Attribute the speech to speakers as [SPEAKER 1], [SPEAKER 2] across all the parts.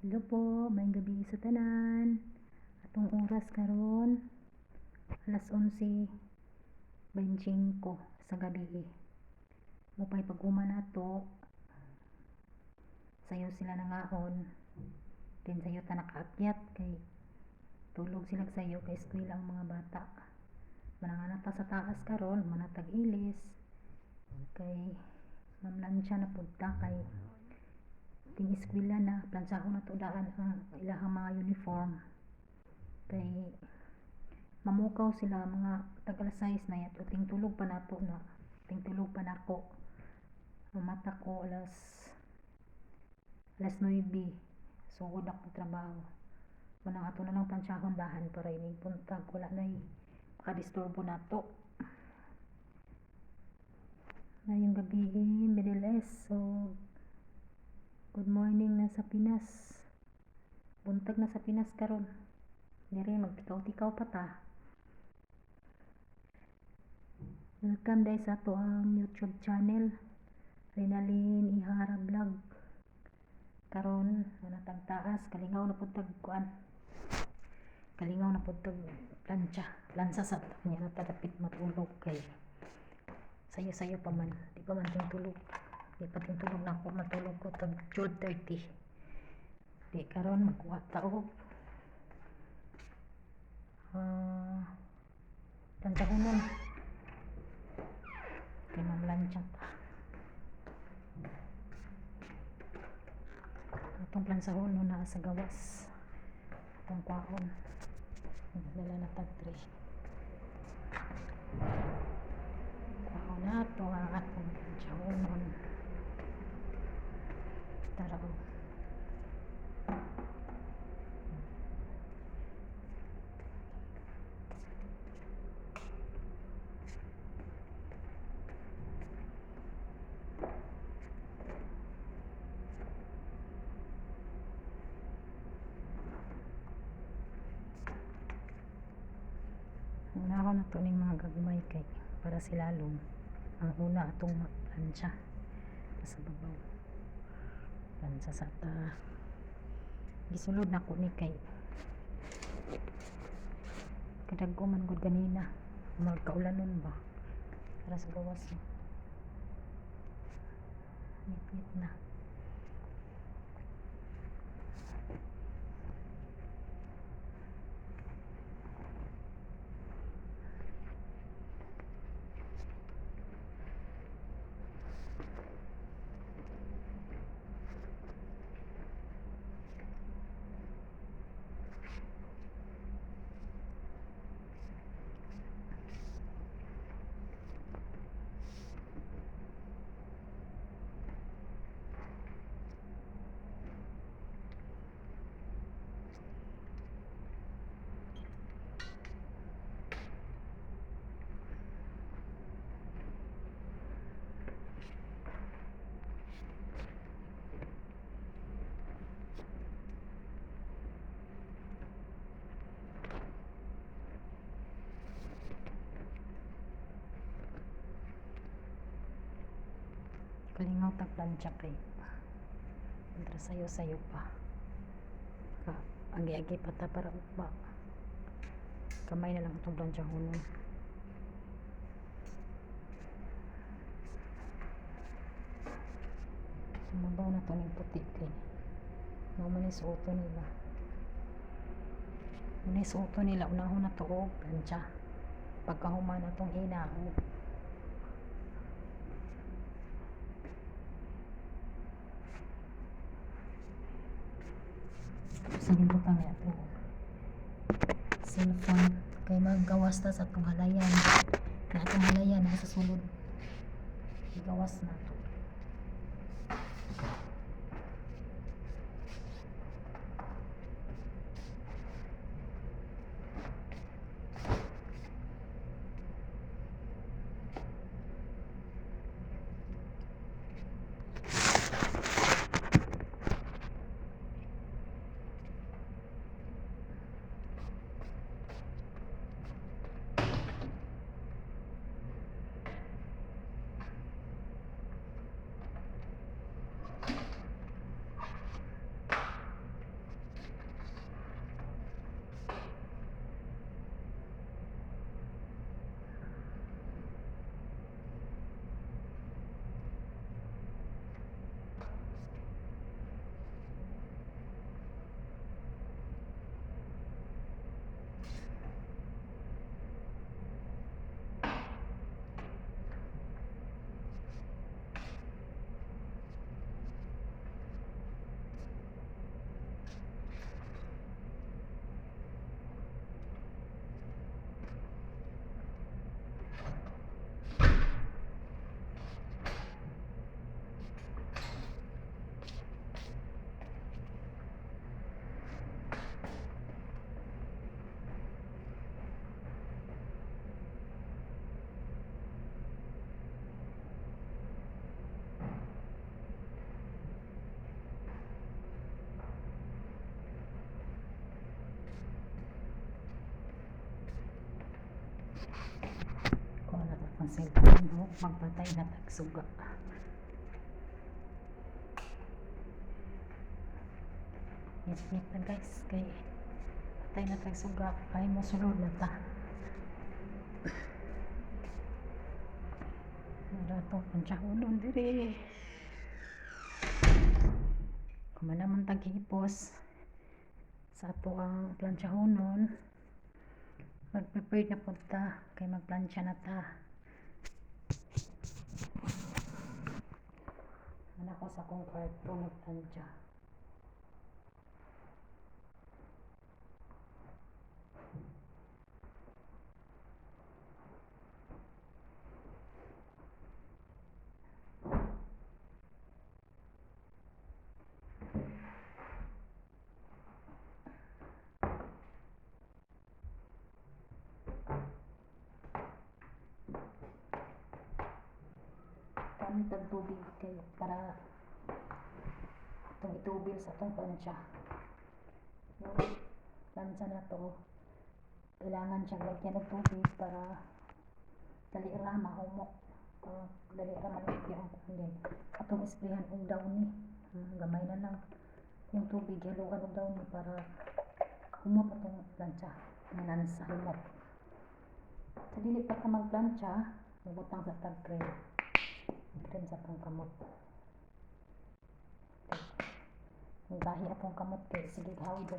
[SPEAKER 1] Hello po, may gabi sa tanan. Atong oras karon alas 11:25 sa gabi. Mupay pag-uma nato, sayo sila nangahon. Din sayo ta nakaakyat kay tulog sila sayo kay eskwela ang mga bata. Mananganata sa taas karon, manatag ilis. Kay mamlansya na punta kay ting eskwela na plansahon na to daan ang ilahang mga uniform kay mamukaw sila mga tag alas 6 na yat ting tulog pa nato na ting tulog pa nako mamata ko alas 9 sugod ako trabaho manang ato na lang plansyahon bahan para ini puntag wala na makadisturbo nato ngayong gabi Middle East. So good morning na sa Pinas. Buntag na sa Pinas karon. Diri magtikaw-tikaw pa ta. Welcome dai sa ato ang YouTube channel. Rinalyn Ihara Vlog. Karon natag taas kalingaw na pud tag kuan. Kalingaw na pud tag plansa sa niya natadapit matulog kay sayo pa man. Di pa man ting tulog. Di pa ting tulog na ako matulog ko tag 12:30. Di karon magkuha ta og plansahonon kay mamlansya ta atong plansahonon na sa gawas atong kwaon dala na tag 3 kwaon na to ang atong plansahonon tara o una ako na to ning mga gagmay kay para silalong ang una atong plansya sa babaw plansya sa ta gisulod na ko ni kay kadagko man gud ganina magkaulanon ba para sa gawas ngit na kalingaw ta plansya kay kontra sayo pa agi-agi pa ta para ugma kamay na lang itong plansyahonon sumabaw na to ng puti kay mamanis uto nila unahon na to og plansya pagkahuman na tong hinaho sa libutan niya ito cellphone kay maggawas ta sa itong halayan na itong halayan na sa sulod igawas na ito cellphone mo magpatay na tagsuga. Ngit na guys kay patay na tagsuga kay mo sulod na ta. Meron itong pansahunon diri. Kumana man taghipos sa ato ang plansyahonon, mag-prepare na po ta kay magplansya na ta. Ano ko sa kong kwarto nagplansya. Kami tagtubig kayo para itong itubil sa itong plansya. Yung plansya na to, kailangan siya lagyan ng tubig para dali ra mahumok. Dali ra maliit yung din. Atong isprayan og downy. Gamay na lang yung tubig, haluan og downy para humot atong plansya. Nganan sa humot. Sa dili pa ka magplansya, magbutang sa tag-cream. Cream sa atong kamot. Kung bahi atong kamot kay sige hawid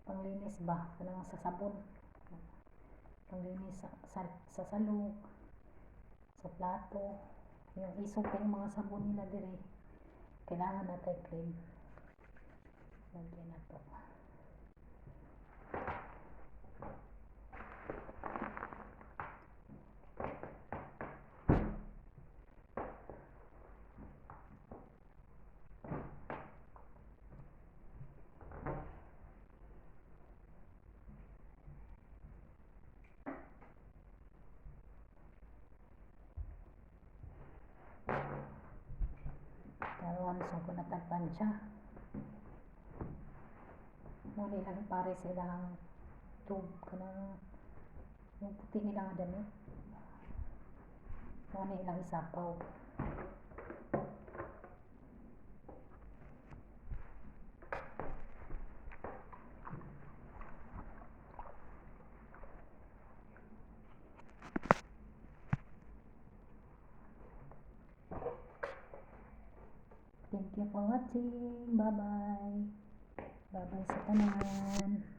[SPEAKER 1] panglinis ba kanang sa sabon. Panglinis sa salog, sa plato, yung isog kayong mga sabon nila diri. Kailangan natin cream. Lagyan na to. Karon so ko natagplansya. Muna ilang pare sa ilang tube kanang yung puti nila nga damit. Muna ilang isapaw. Thank you for watching. Bye-bye. Bye-bye sa tanan.